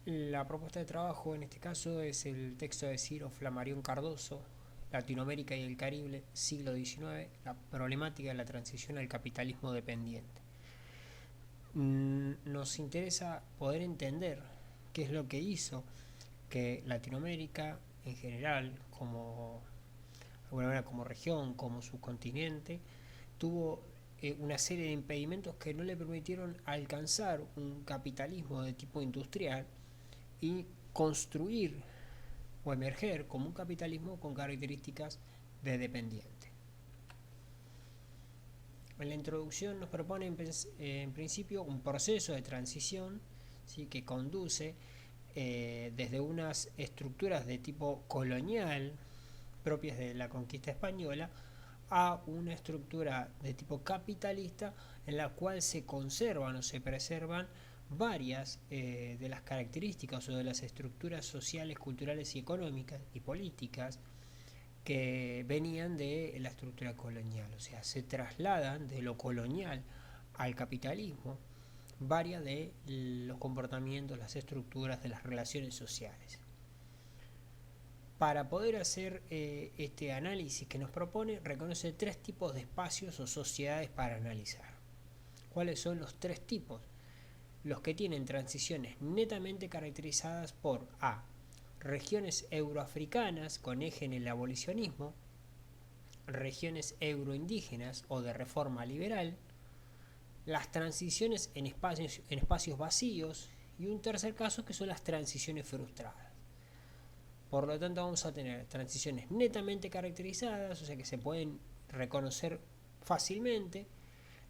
La propuesta de trabajo en este caso es el texto de Ciro Flammarion Cardoso, Latinoamérica y el Caribe, siglo XIX, la problemática de la transición al capitalismo dependiente. Nos interesa poder entender qué es lo que hizo que Latinoamérica en general, como de alguna manera como región, como subcontinente, tuvo una serie de impedimentos que no le permitieron alcanzar un capitalismo de tipo industrial y construir o emerger como un capitalismo con características de dependiente. En la introducción nos propone en principio un proceso de transición, ¿sí?, que conduce desde unas estructuras de tipo colonial propias de la conquista española a una estructura de tipo capitalista en la cual se conservan o se preservan varias de las características o de las estructuras sociales, culturales y económicas y políticas que venían de la estructura colonial. O sea, se trasladan de lo colonial al capitalismo varias de los comportamientos, las estructuras de las relaciones sociales. Para poder hacer este análisis que nos propone, reconoce tres tipos de espacios o sociedades para analizar. ¿Cuáles son los tres tipos? Los que tienen transiciones netamente caracterizadas por A. Regiones euroafricanas con eje en el abolicionismo, regiones euroindígenas o de reforma liberal, las transiciones en espacios vacíos y un tercer caso que son las transiciones frustradas. Por lo tanto vamos a tener transiciones netamente caracterizadas, o sea que se pueden reconocer fácilmente,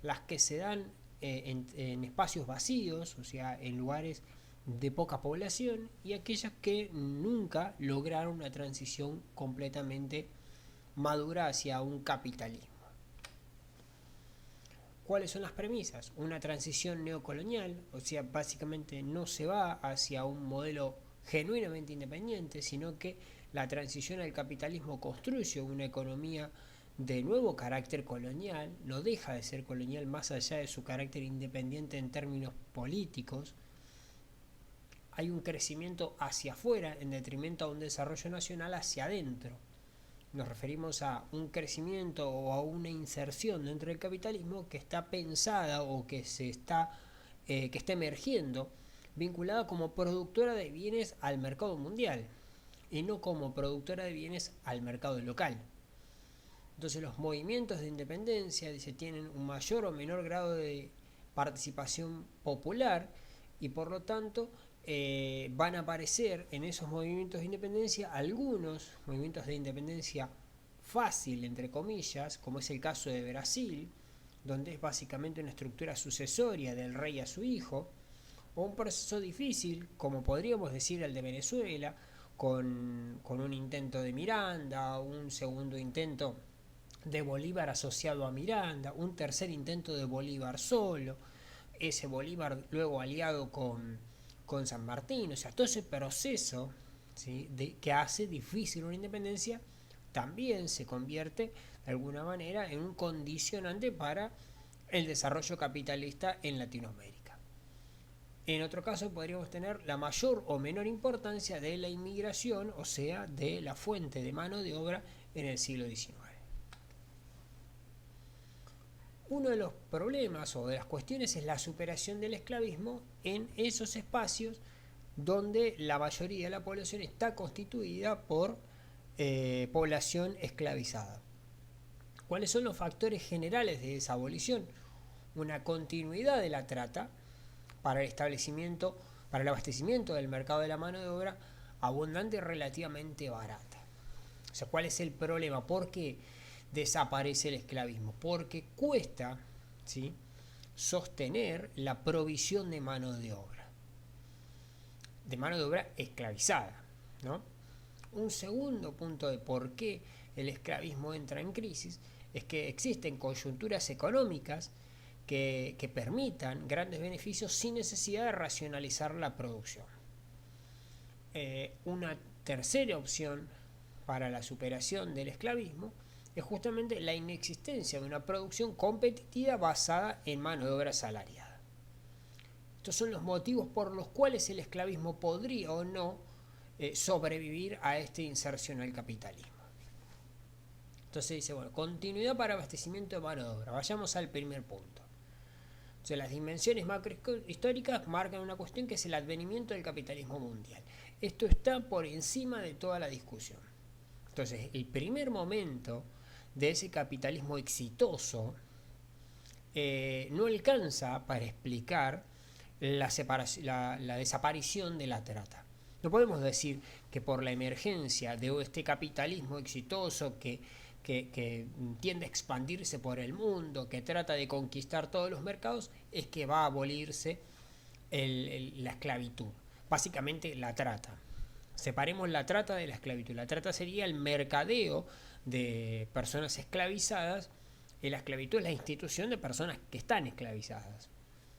las que se dan en espacios vacíos, o sea, en lugares de poca población, y aquellas que nunca lograron una transición completamente madura hacia un capitalismo. ¿Cuáles son las premisas? Una transición neocolonial, o sea, básicamente no se va hacia un modelo genuinamente independiente, sino que la transición al capitalismo construye una economía de nuevo carácter colonial, no deja de ser colonial más allá de su carácter independiente en términos políticos. Hay un crecimiento hacia afuera en detrimento a un desarrollo nacional hacia adentro. Nos referimos a un crecimiento o a una inserción dentro del capitalismo que está pensada o que está emergiendo vinculada como productora de bienes al mercado mundial y no como productora de bienes al mercado local. Entonces los movimientos de independencia tienen un mayor o menor grado de participación popular y por lo tanto van a aparecer en esos movimientos de independencia algunos movimientos de independencia fácil, entre comillas, como es el caso de Brasil, donde es básicamente una estructura sucesoria del rey a su hijo, o un proceso difícil, como podríamos decir el de Venezuela, con un intento de Miranda, un segundo intento de Bolívar asociado a Miranda, un tercer intento de Bolívar solo, ese Bolívar luego aliado con San Martín, o sea, todo ese proceso, ¿sí?, que hace difícil una independencia, también se convierte de alguna manera en un condicionante para el desarrollo capitalista en Latinoamérica. En otro caso podríamos tener la mayor o menor importancia de la inmigración, o sea, de la fuente de mano de obra en el siglo XIX. Uno de los problemas o de las cuestiones es la superación del esclavismo en esos espacios donde la mayoría de la población está constituida por población esclavizada. ¿Cuáles son los factores generales de esa abolición? Una continuidad de la trata para para el abastecimiento del mercado de la mano de obra abundante y relativamente barata. O sea, ¿cuál es el problema? ¿Por qué desaparece el esclavismo? Porque cuesta, ¿sí?, sostener la provisión de mano de obra esclavizada, ¿no? Un segundo punto de por qué el esclavismo entra en crisis es que existen coyunturas económicas que permitan grandes beneficios sin necesidad de racionalizar la producción. Una tercera opción para la superación del esclavismo es justamente la inexistencia de una producción competitiva basada en mano de obra asalariada. Estos son los motivos por los cuales el esclavismo podría o no sobrevivir a esta inserción al capitalismo. Entonces dice, bueno, continuidad para abastecimiento de mano de obra. Vayamos al primer punto. Entonces, las dimensiones macrohistóricas marcan una cuestión que es el advenimiento del capitalismo mundial. Esto está por encima de toda la discusión. Entonces, el primer momento de ese capitalismo exitoso no alcanza para explicar la desaparición de la trata. No podemos decir que por la emergencia de este capitalismo exitoso que tiende a expandirse por el mundo, que trata de conquistar todos los mercados, es que va a abolirse la esclavitud. Básicamente la trata. Separemos la trata de la esclavitud. La trata sería el mercadeo de personas esclavizadas, y la esclavitud es la institución de personas que están esclavizadas,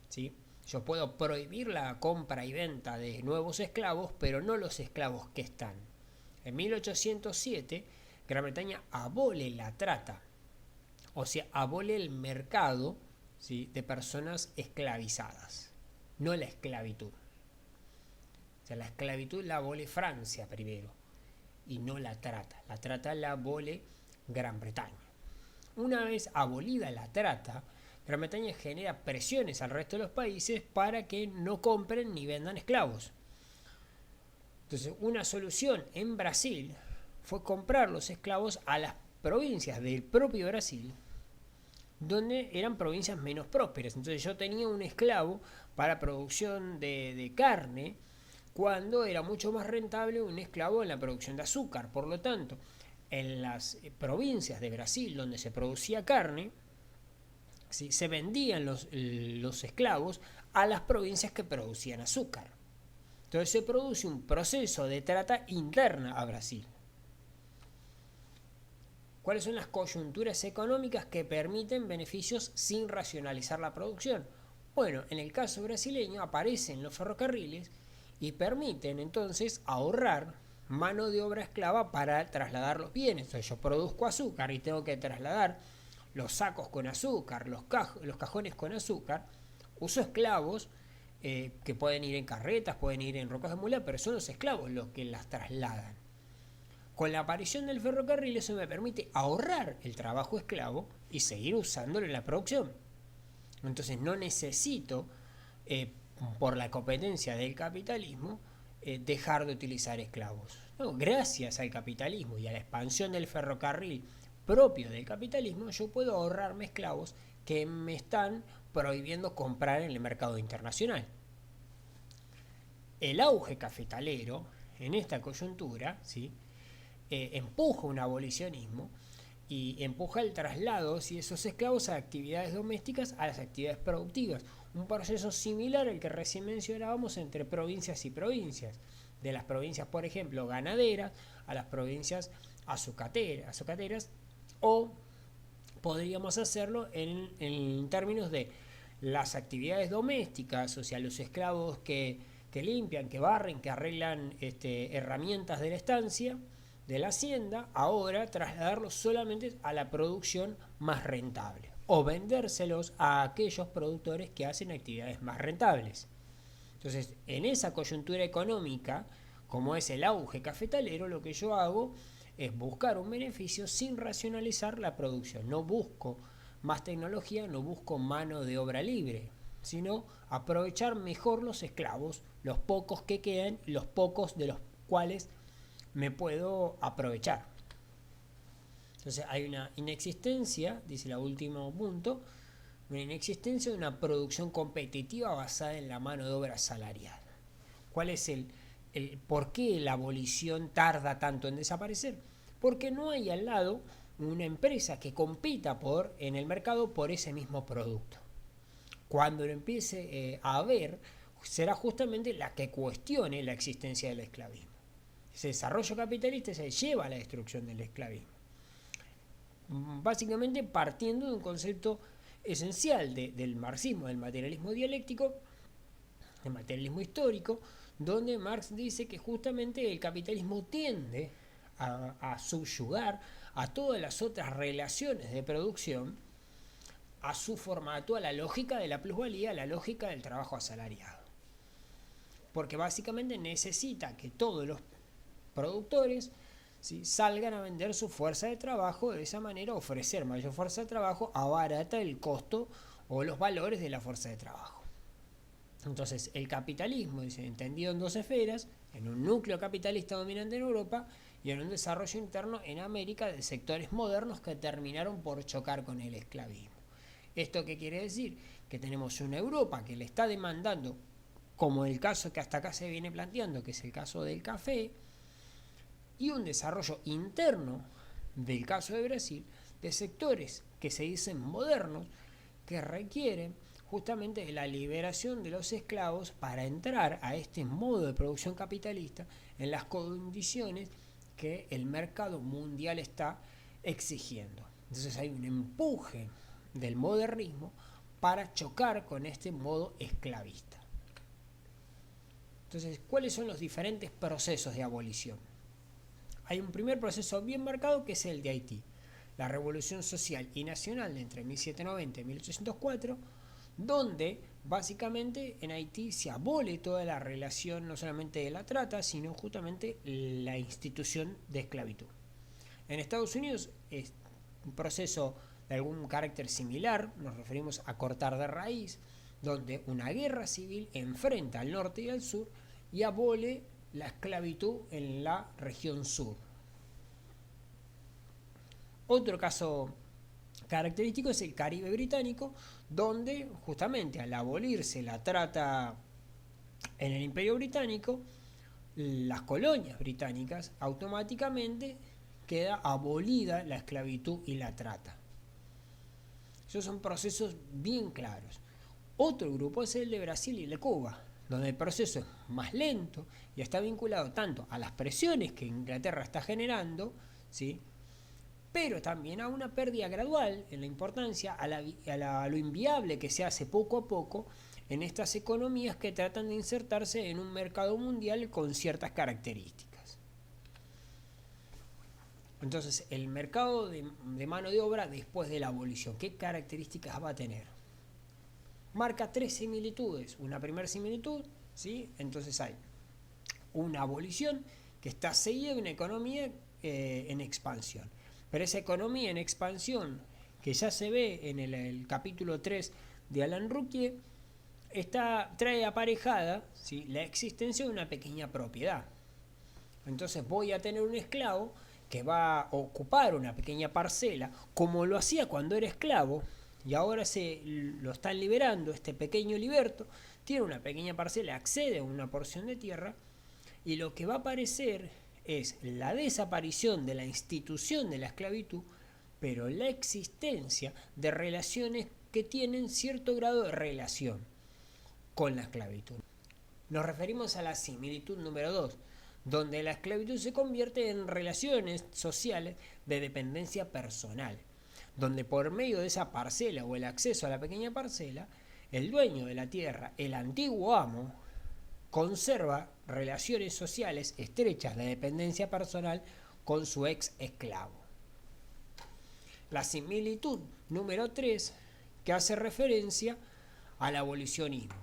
¿sí? Yo puedo prohibir la compra y venta de nuevos esclavos, pero no los esclavos que están. En 1807, Gran Bretaña abole la trata, o sea, abole el mercado, ¿sí?, de personas esclavizadas, no la esclavitud. O sea, la esclavitud la abole Francia primero, y no la trata. La trata la abole Gran Bretaña. Una vez abolida la trata, Gran Bretaña genera presiones al resto de los países para que no compren ni vendan esclavos. Entonces, una solución en Brasil fue comprar los esclavos a las provincias del propio Brasil, donde eran provincias menos prósperas. Entonces yo tenía un esclavo para producción de carne, cuando era mucho más rentable un esclavo en la producción de azúcar. Por lo tanto, en las provincias de Brasil donde se producía carne, ¿sí?, se vendían los esclavos a las provincias que producían azúcar. Entonces se produce un proceso de trata interna a Brasil. ¿Cuáles son las coyunturas económicas que permiten beneficios sin racionalizar la producción? Bueno, en el caso brasileño aparecen los ferrocarriles y permiten entonces ahorrar mano de obra esclava para trasladar los bienes. Entonces yo produzco azúcar y tengo que trasladar los sacos con azúcar, los cajones con azúcar. Uso esclavos que pueden ir en carretas, pueden ir en rocas de mula, pero son los esclavos los que las trasladan. Con la aparición del ferrocarril eso me permite ahorrar el trabajo esclavo y seguir usándolo en la producción. Entonces no necesito, por la competencia del capitalismo, dejar de utilizar esclavos. No, gracias al capitalismo y a la expansión del ferrocarril propio del capitalismo, yo puedo ahorrarme esclavos que me están prohibiendo comprar en el mercado internacional. El auge cafetalero en esta coyuntura, ¿sí?, empuja un abolicionismo y empuja el traslado de esos esclavos a actividades domésticas a las actividades productivas. Un proceso similar al que recién mencionábamos entre provincias y provincias. De las provincias, por ejemplo, ganaderas a las provincias azucateras, o podríamos hacerlo en términos de las actividades domésticas, o sea, los esclavos que limpian, que barren, que arreglan herramientas de la estancia, de la hacienda, ahora trasladarlos solamente a la producción más rentable o vendérselos a aquellos productores que hacen actividades más rentables. Entonces, en esa coyuntura económica, como es el auge cafetalero, lo que yo hago es buscar un beneficio sin racionalizar la producción. No busco más tecnología, no busco mano de obra libre, sino aprovechar mejor los esclavos, los pocos que quedan, los pocos de los cuales me puedo aprovechar. Entonces hay una inexistencia, dice el último punto, una inexistencia de una producción competitiva basada en la mano de obra salarial. ¿Cuál es el por qué la abolición tarda tanto en desaparecer? Porque no hay al lado una empresa que compita en el mercado por ese mismo producto. Cuando lo empiece a haber, será justamente la que cuestione la existencia del esclavismo. Ese desarrollo capitalista se lleva a la destrucción del esclavismo. Básicamente partiendo de un concepto esencial del marxismo, del materialismo dialéctico, del materialismo histórico, donde Marx dice que justamente el capitalismo tiende a subyugar a todas las otras relaciones de producción a su formato, a la lógica de la plusvalía, a la lógica del trabajo asalariado. Porque básicamente necesita que todos los productores, ¿sí?, salgan a vender su fuerza de trabajo, de esa manera ofrecer mayor fuerza de trabajo abarata el costo o los valores de la fuerza de trabajo. Entonces el capitalismo, dice, entendido en dos esferas, en un núcleo capitalista dominante en Europa y en un desarrollo interno en América de sectores modernos que terminaron por chocar con el esclavismo. ¿Esto qué quiere decir? Que tenemos una Europa que le está demandando, como el caso que hasta acá se viene planteando, que es el caso del café, y un desarrollo interno del caso de Brasil, de sectores que se dicen modernos, que requieren justamente de la liberación de los esclavos para entrar a este modo de producción capitalista en las condiciones que el mercado mundial está exigiendo. Entonces hay un empuje del modernismo para chocar con este modo esclavista. Entonces, ¿cuáles son los diferentes procesos de abolición? Hay un primer proceso bien marcado que es el de Haití, la Revolución Social y Nacional de entre 1790 y 1804, donde básicamente en Haití se abole toda la relación no solamente de la trata, sino justamente la institución de esclavitud. En Estados Unidos es un proceso de algún carácter similar, nos referimos a cortar de raíz, donde una guerra civil enfrenta al norte y al sur y abole la esclavitud en la región sur. Otro caso característico es el Caribe británico, donde justamente al abolirse la trata en el Imperio Británico, las colonias británicas automáticamente queda abolida la esclavitud y la trata. Esos son procesos bien claros. Otro grupo es el de Brasil y el de Cuba, donde el proceso es más lento y está vinculado tanto a las presiones que Inglaterra está generando, ¿sí?, pero también a una pérdida gradual en la importancia, a lo inviable que se hace poco a poco en estas economías que tratan de insertarse en un mercado mundial con ciertas características. Entonces, el mercado de mano de obra después de la abolición, ¿qué características va a tener? Marca tres similitudes. Una primera similitud, ¿sí? Entonces hay una abolición que está seguida de una economía en expansión. Pero esa economía en expansión, que ya se ve en el capítulo 3 de Alain Rouquier, trae aparejada, ¿sí?, la existencia de una pequeña propiedad. Entonces voy a tener un esclavo que va a ocupar una pequeña parcela, como lo hacía cuando era esclavo, y ahora lo están liberando, este pequeño liberto, tiene una pequeña parcela, accede a una porción de tierra, y lo que va a aparecer es la desaparición de la institución de la esclavitud, pero la existencia de relaciones que tienen cierto grado de relación con la esclavitud. Nos referimos a la similitud número 2, donde la esclavitud se convierte en relaciones sociales de dependencia personal, donde por medio de esa parcela o el acceso a la pequeña parcela, el dueño de la tierra, el antiguo amo, conserva relaciones sociales estrechas de dependencia personal con su ex esclavo. La similitud número 3, que hace referencia al abolicionismo,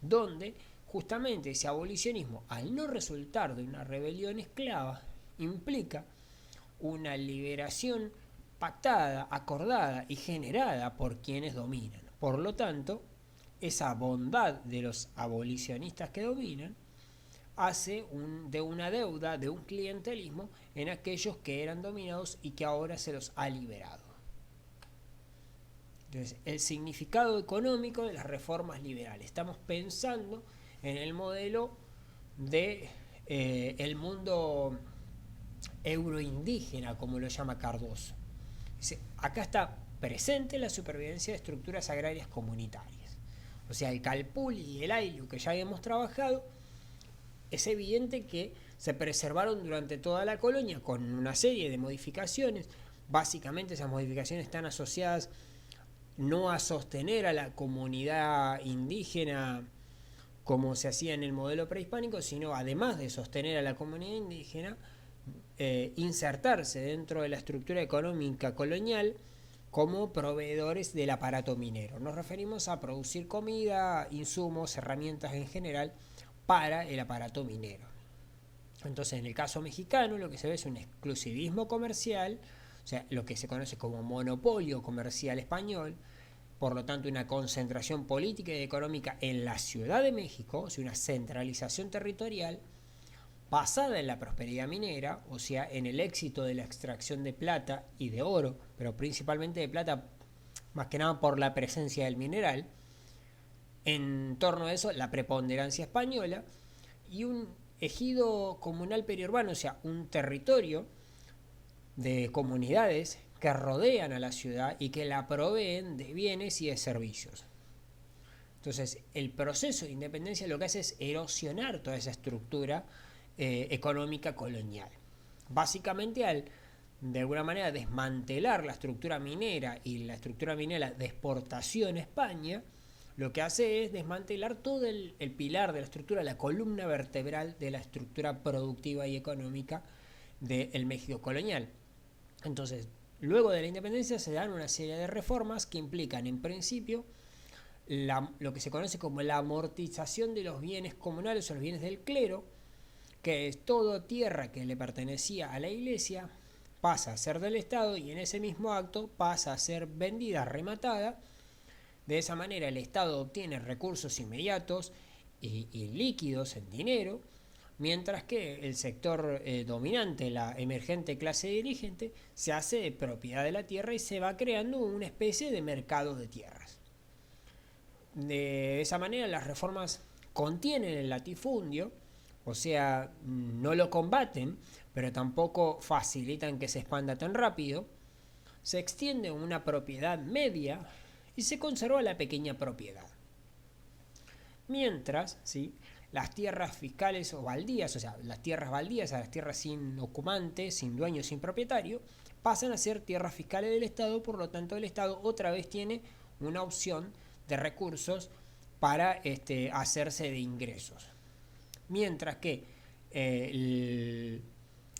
donde justamente ese abolicionismo, al no resultar de una rebelión esclava, implica una liberación pactada, acordada y generada por quienes dominan. Por lo tanto, esa bondad de los abolicionistas que dominan hace de una deuda, de un clientelismo en aquellos que eran dominados y que ahora se los ha liberado. Entonces, el significado económico de las reformas liberales. Estamos pensando en el modelo de el mundo euroindígena, como lo llama Cardoso. Dice, acá está presente la supervivencia de estructuras agrarias comunitarias. O sea, el Calpulli y el Ayllu que ya habíamos trabajado, es evidente que se preservaron durante toda la colonia con una serie de modificaciones. Básicamente esas modificaciones están asociadas no a sostener a la comunidad indígena como se hacía en el modelo prehispánico, sino además de sostener a la comunidad indígena, insertarse dentro de la estructura económica colonial como proveedores del aparato minero. Nos referimos a producir comida, insumos, herramientas en general para el aparato minero. Entonces, en el caso mexicano, lo que se ve es un exclusivismo comercial, o sea, lo que se conoce como monopolio comercial español, por lo tanto, una concentración política y económica en la Ciudad de México, o sea, una centralización territorial basada en la prosperidad minera, o sea, en el éxito de la extracción de plata y de oro, pero principalmente de plata, más que nada por la presencia del mineral. En torno a eso, la preponderancia española y un ejido comunal periurbano, o sea, un territorio de comunidades que rodean a la ciudad y que la proveen de bienes y de servicios. Entonces, el proceso de independencia lo que hace es erosionar toda esa estructura económica colonial. Básicamente, al de alguna manera desmantelar la estructura minera y la estructura minera de exportación a España, lo que hace es desmantelar todo el pilar de la estructura, la columna vertebral de la estructura productiva y económica del México colonial. Entonces, luego de la independencia se dan una serie de reformas que implican, en principio, lo que se conoce como la amortización de los bienes comunales o los bienes del clero, que es toda tierra que le pertenecía a la iglesia pasa a ser del Estado y en ese mismo acto pasa a ser vendida, rematada. De esa manera el Estado obtiene recursos inmediatos y líquidos en dinero, mientras que el sector dominante, la emergente clase dirigente, se hace de propiedad de la tierra y se va creando una especie de mercado de tierras. De esa manera las reformas contienen el latifundio, o sea, no lo combaten, pero tampoco facilitan que se expanda tan rápido. Se extiende una propiedad media y se conserva la pequeña propiedad. Mientras, ¿sí?, las tierras fiscales o baldías, o sea, las tierras baldías, a las tierras sin ocupante, sin dueño, sin propietario, pasan a ser tierras fiscales del Estado, por lo tanto el Estado otra vez tiene una opción de recursos para hacerse de ingresos. Mientras que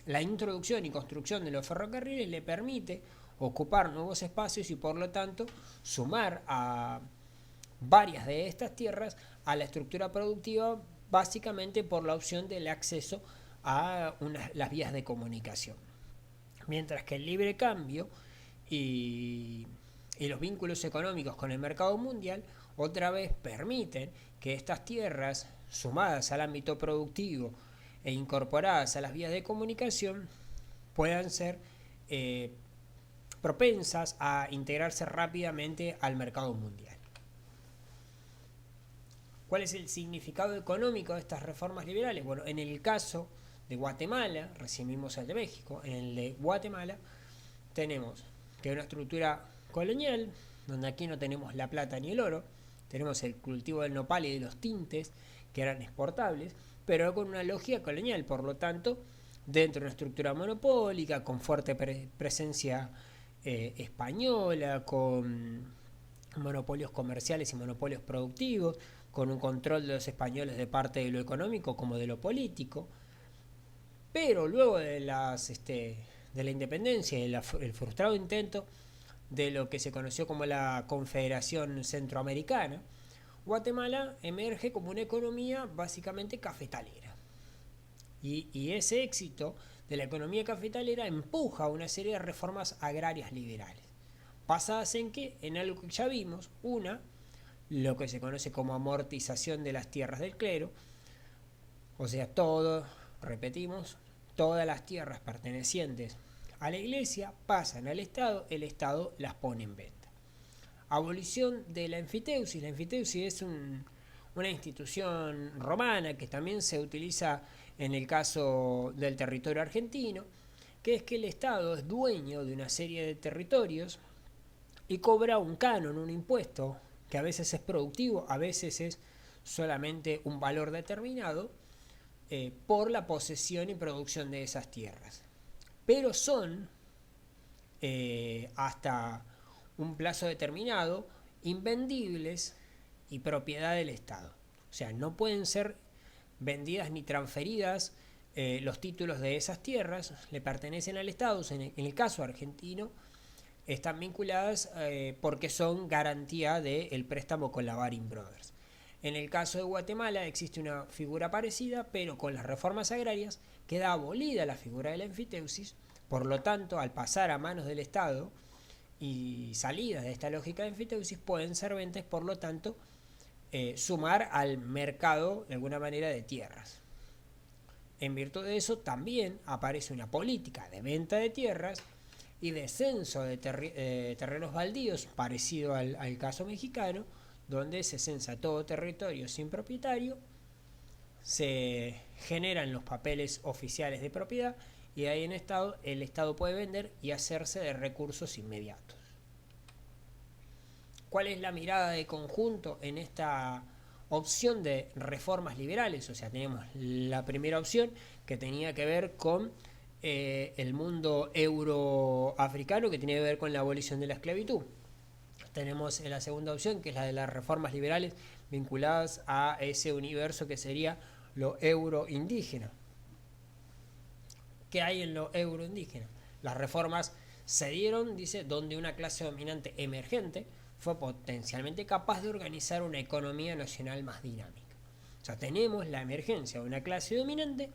la introducción y construcción de los ferrocarriles le permite ocupar nuevos espacios y por lo tanto sumar a varias de estas tierras a la estructura productiva, básicamente por la opción del acceso a las vías de comunicación. Mientras que el libre cambio y los vínculos económicos con el mercado mundial otra vez permiten que estas tierras, sumadas al ámbito productivo e incorporadas a las vías de comunicación, puedan ser propensas a integrarse rápidamente al mercado mundial. ¿Cuál es el significado económico de estas reformas liberales? Bueno, en el caso de Guatemala, recién vimos el de México, en el de Guatemala tenemos que una estructura colonial, donde aquí no tenemos la plata ni el oro, tenemos el cultivo del nopal y de los tintes, que eran exportables, pero con una lógica colonial, por lo tanto, dentro de una estructura monopólica, con fuerte presencia española, con monopolios comerciales y monopolios productivos, con un control de los españoles de parte de lo económico como de lo político. Pero luego de la independencia y el frustrado intento de lo que se conoció como la Confederación Centroamericana, Guatemala emerge como una economía básicamente cafetalera. Y ese éxito de la economía cafetalera empuja una serie de reformas agrarias liberales, basadas en que, en algo que ya vimos, lo que se conoce como amortización de las tierras del clero, o sea, repetimos, todas las tierras pertenecientes a la iglesia pasan al Estado, el Estado las pone en venta. Abolición de la enfiteusis. La enfiteusis es una institución romana que también se utiliza en el caso del territorio argentino, que es que el Estado es dueño de una serie de territorios y cobra un canon, un impuesto, que a veces es productivo, a veces es solamente un valor determinado, por la posesión y producción de esas tierras. Pero son, hasta un plazo determinado, invendibles y propiedad del Estado. O sea, no pueden ser vendidas ni transferidas. Los títulos de esas tierras le pertenecen al Estado. En el caso argentino, están vinculadas porque son garantía del préstamo con la Baring Brothers. En el caso de Guatemala existe una figura parecida, pero con las reformas agrarias queda abolida la figura de la enfiteusis. Por lo tanto, al pasar a manos del Estado y salidas de esta lógica de enfiteusis, pueden serventes, por lo tanto, sumar al mercado de alguna manera de tierras. En virtud de eso también aparece una política de venta de tierras y descenso de terrenos baldíos, parecido al caso mexicano, donde se censa todo territorio sin propietario, se generan los papeles oficiales de propiedad y ahí el Estado puede vender y hacerse de recursos inmediatos. ¿Cuál es la mirada de conjunto en esta opción de reformas liberales? O sea, tenemos la primera opción que tenía que ver con el mundo euroafricano, que tenía que ver con la abolición de la esclavitud. Tenemos la segunda opción, que es la de las reformas liberales vinculadas a ese universo que sería lo euroindígena. ¿Qué hay en lo euroindígena? Las reformas se dieron, dice, donde una clase dominante emergente fue potencialmente capaz de organizar una economía nacional más dinámica. O sea, tenemos la emergencia de una clase dominante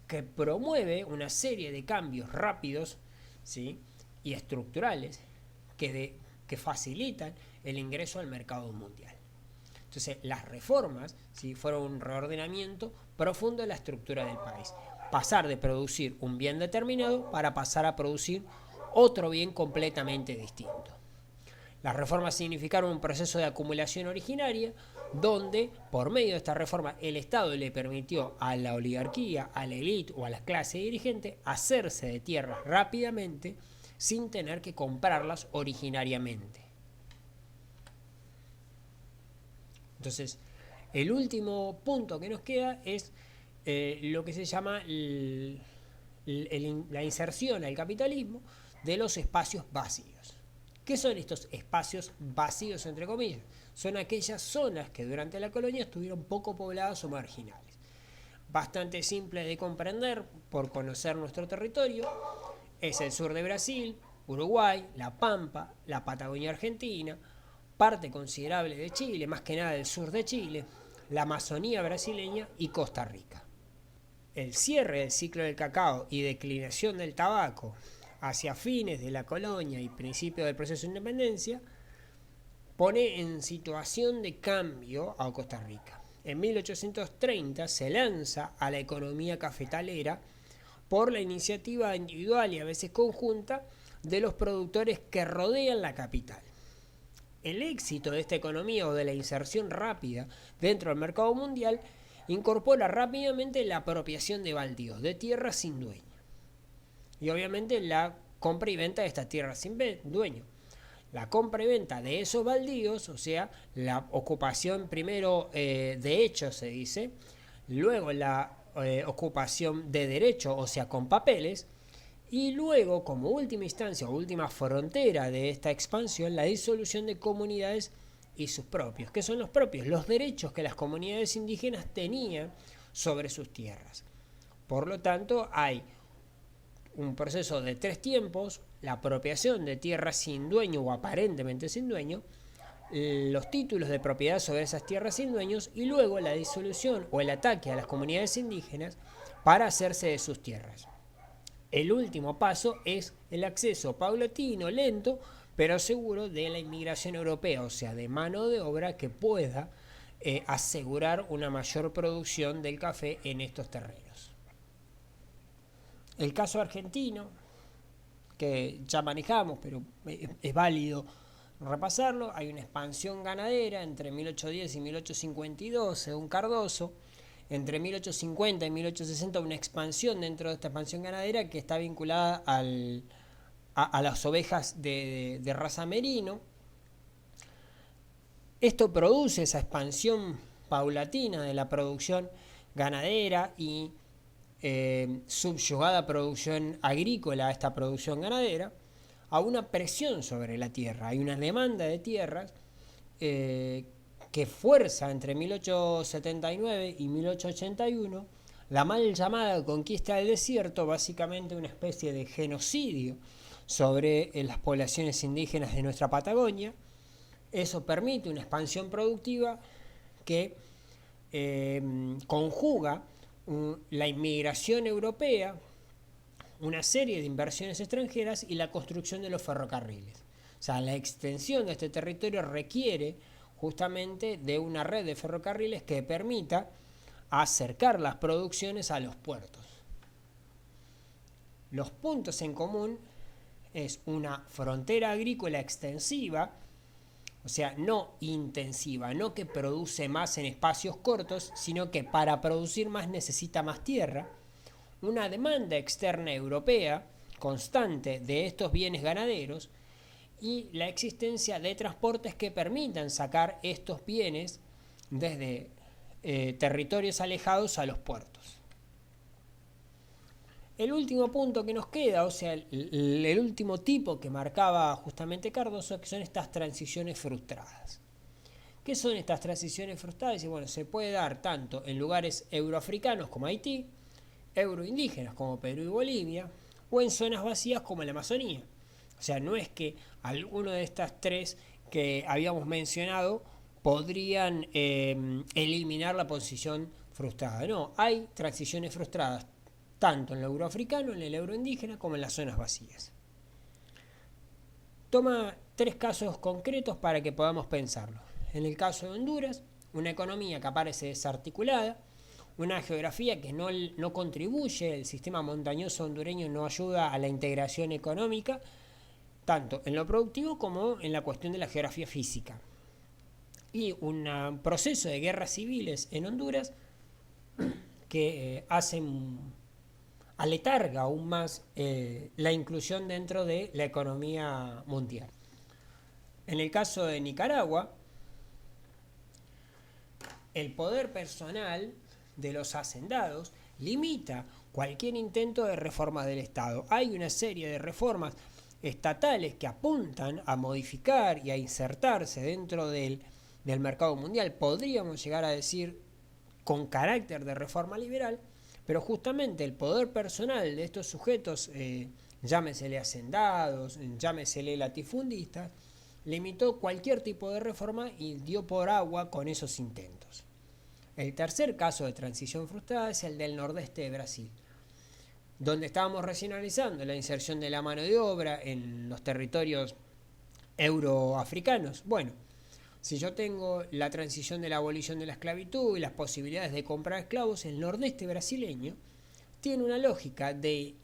que promueve una serie de cambios rápidos, ¿sí?, y estructurales que facilitan el ingreso al mercado mundial. Entonces, las reformas, ¿sí?, fueron un reordenamiento profundo de la estructura del país. Pasar de producir un bien determinado para pasar a producir otro bien completamente distinto. Las reformas significaron un proceso de acumulación originaria donde, por medio de esta reforma, el Estado le permitió a la oligarquía, a la élite o a la clase dirigente hacerse de tierras rápidamente sin tener que comprarlas originariamente. Entonces, el último punto que nos queda es lo que se llama la inserción al capitalismo de los espacios vacíos. ¿Qué son estos espacios vacíos, entre comillas? Son aquellas zonas que durante la colonia estuvieron poco pobladas o marginales. Bastante simple de comprender por conocer nuestro territorio. Es el sur de Brasil, Uruguay, La Pampa, la Patagonia Argentina, parte considerable de Chile, más que nada del sur de Chile, la Amazonía brasileña y Costa Rica. El cierre del ciclo del cacao y declinación del tabaco hacia fines de la colonia y principios del proceso de independencia pone en situación de cambio a Costa Rica. En 1830 se lanza a la economía cafetalera por la iniciativa individual y a veces conjunta de los productores que rodean la capital. El éxito de esta economía o de la inserción rápida dentro del mercado mundial incorpora rápidamente la apropiación de baldíos, de tierras sin dueño. Y obviamente la compra y venta de estas tierras sin dueño. La compra y venta de esos baldíos, o sea, la ocupación primero de hecho se dice, luego la ocupación de derecho, o sea, con papeles, y luego, como última instancia o última frontera de esta expansión, la disolución de comunidades y sus propios. ¿Qué son los propios? Los derechos que las comunidades indígenas tenían sobre sus tierras. Por lo tanto, hay un proceso de 3 tiempos: la apropiación de tierras sin dueño o aparentemente sin dueño, los títulos de propiedad sobre esas tierras sin dueños y luego la disolución o el ataque a las comunidades indígenas para hacerse de sus tierras. El último paso es el acceso paulatino, lento, pero seguro de la inmigración europea, o sea, de mano de obra que pueda asegurar una mayor producción del café en estos terrenos. El caso argentino, que ya manejamos, pero es válido repasarlo, hay una expansión ganadera entre 1810 y 1852, según Cardoso. Entre 1850 y 1860 una expansión dentro de esta expansión ganadera que está vinculada a las ovejas de raza merino. Esto produce esa expansión paulatina de la producción ganadera y subyugada producción agrícola a esta producción ganadera, a una presión sobre la tierra. Hay una demanda de tierras que fuerza entre 1879 y 1881 la mal llamada conquista del desierto, básicamente una especie de genocidio sobre las poblaciones indígenas de nuestra Patagonia. Eso permite una expansión productiva que conjuga la inmigración europea, una serie de inversiones extranjeras y la construcción de los ferrocarriles. O sea, la extensión de este territorio requiere justamente de una red de ferrocarriles que permita acercar las producciones a los puertos. Los puntos en común es una frontera agrícola extensiva, o sea, no intensiva, no que produce más en espacios cortos, sino que para producir más necesita más tierra, una demanda externa europea constante de estos bienes ganaderos y la existencia de transportes que permitan sacar estos bienes desde territorios alejados a los puertos. El último punto que nos queda, o sea, el último tipo que marcaba justamente Cardoso, que son estas transiciones frustradas. ¿Qué son estas transiciones frustradas? Y bueno, se puede dar tanto en lugares euroafricanos como Haití, euroindígenas como Perú y Bolivia, o en zonas vacías como la Amazonía. O sea, no es que alguno de estas tres que habíamos mencionado podrían eliminar la posición frustrada. No, hay transiciones frustradas tanto en el euroafricano, en el euroindígena, como en las zonas vacías. Toma 3 casos concretos para que podamos pensarlo. En el caso de Honduras, una economía que aparece desarticulada, una geografía que no contribuye, el sistema montañoso hondureño no ayuda a la integración económica, tanto en lo productivo como en la cuestión de la geografía física. Y un proceso de guerras civiles en Honduras que hacen aletarga aún más la inclusión dentro de la economía mundial. En el caso de Nicaragua, el poder personal de los hacendados limita cualquier intento de reforma del Estado. Hay una serie de reformas estatales que apuntan a modificar y a insertarse dentro del mercado mundial, podríamos llegar a decir con carácter de reforma liberal, pero justamente el poder personal de estos sujetos, llámesele hacendados, llámesele latifundistas, limitó cualquier tipo de reforma y dio por agua con esos intentos. El tercer caso de transición frustrada es el del nordeste de Brasil, donde estábamos recién analizando la inserción de la mano de obra en los territorios euroafricanos. Bueno, si yo tengo la transición de la abolición de la esclavitud y las posibilidades de comprar esclavos, el nordeste brasileño tiene una lógica de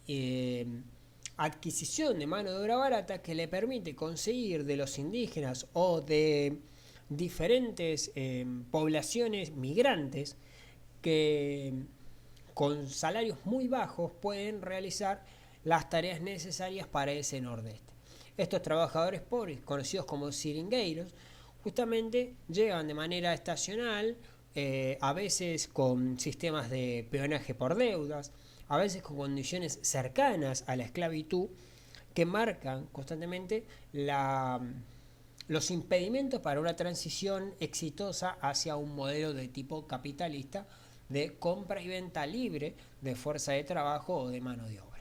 adquisición de mano de obra barata que le permite conseguir de los indígenas o de diferentes poblaciones migrantes que con salarios muy bajos pueden realizar las tareas necesarias para ese nordeste. Estos trabajadores pobres, conocidos como seringueiros, justamente llegan de manera estacional, a veces con sistemas de peonaje por deudas, a veces con condiciones cercanas a la esclavitud, que marcan constantemente los impedimentos para una transición exitosa hacia un modelo de tipo capitalista de compra y venta libre de fuerza de trabajo o de mano de obra.